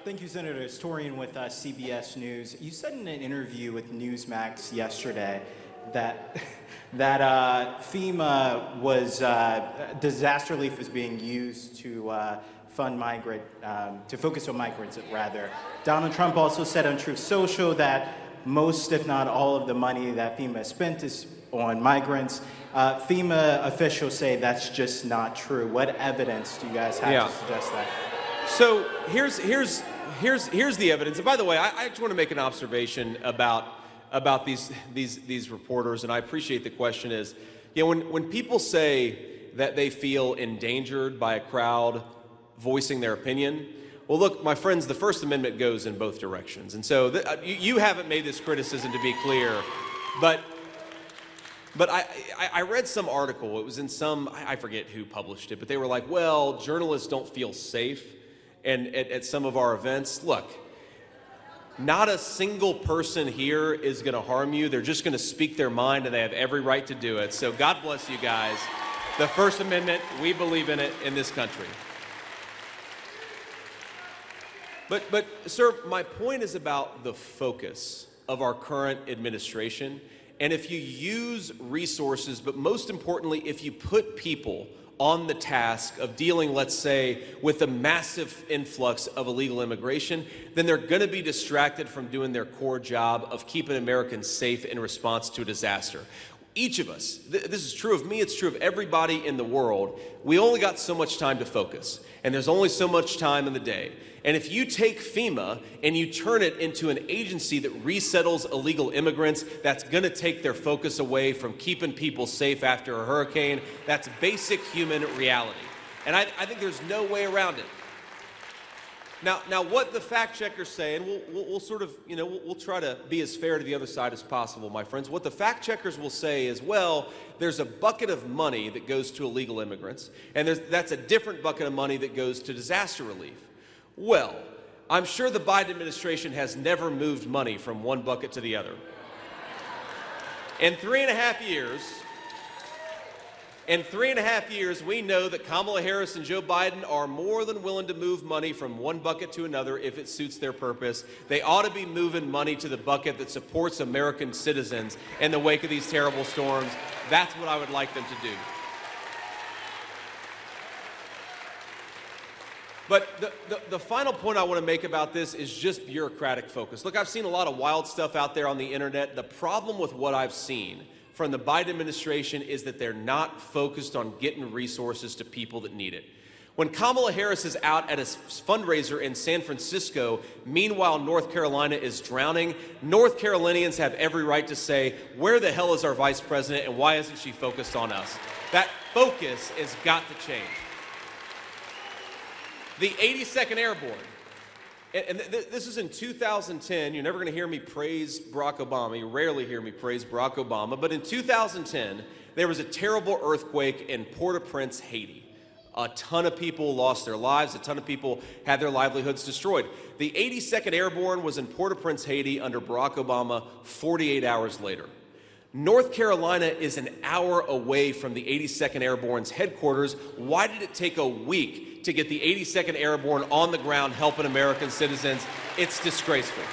Thank you, Senator. It's Torian with CBS News. You said in an interview with Newsmax yesterday that FEMA was disaster relief is being used to fund to focus on migrants, rather. Donald Trump also said on Truth Social that most, if not all, of the money that FEMA spent is on migrants. FEMA officials say that's just not true. What evidence do you guys have to suggest that? So here's the evidence. And by the way, I just want to make an observation about these reporters, and I appreciate the question. Is, you know, when people say that they feel endangered by a crowd voicing their opinion, well, look, my friends, the First Amendment goes in both directions, and so you haven't made this criticism, to be clear, but I read some article. It was in some, I forget who published it, but they were like, well, journalists don't feel safe and at some of our events. Look, not a single person here is going to harm you. They're just going to speak their mind, and they have every right to do it. So God bless you guys. The First Amendment, we believe in it in this country. But sir, my point is about the focus of our current administration. And if you use resources, but most importantly, if you put people on the task of dealing, let's say, with the massive influx of illegal immigration, then they're going to be distracted from doing their core job of keeping Americans safe in response to a disaster. Each of us, this is true of me, it's true of everybody in the world, we only got so much time to focus, and there's only so much time in the day. And if you take FEMA and you turn it into an agency that resettles illegal immigrants, that's going to take their focus away from keeping people safe after a hurricane. That's basic human reality. And I think there's no way around it. Now what the fact checkers say, and we'll sort of, you know, we'll try to be as fair to the other side as possible, my friends. What the fact checkers will say is, well, there's a bucket of money that goes to illegal immigrants, and that's a different bucket of money that goes to disaster relief. Well, I'm sure the Biden administration has never moved money from one bucket to the other. In 3.5 years, we know that Kamala Harris and Joe Biden are more than willing to move money from one bucket to another if it suits their purpose. They ought to be moving money to the bucket that supports American citizens in the wake of these terrible storms. That's what I would like them to do. But the final point I want to make about this is just bureaucratic focus. Look, I've seen a lot of wild stuff out there on the internet. The problem with what I've seen from the Biden administration is that they're not focused on getting resources to people that need it. When Kamala Harris is out at a fundraiser in San Francisco, meanwhile North Carolina is drowning, North Carolinians have every right to say, where the hell is our vice president and why isn't she focused on us? That focus has got to change. The 82nd Airborne, and this is in 2010. You're never going to hear me praise Barack Obama. You rarely hear me praise Barack Obama. But in 2010, there was a terrible earthquake in Port-au-Prince, Haiti. A ton of people lost their lives. A ton of people had their livelihoods destroyed. The 82nd Airborne was in Port-au-Prince, Haiti under Barack Obama 48 hours later. North Carolina is an hour away from the 82nd Airborne's headquarters. Why did it take a week to get the 82nd Airborne on the ground helping American citizens? It's disgraceful.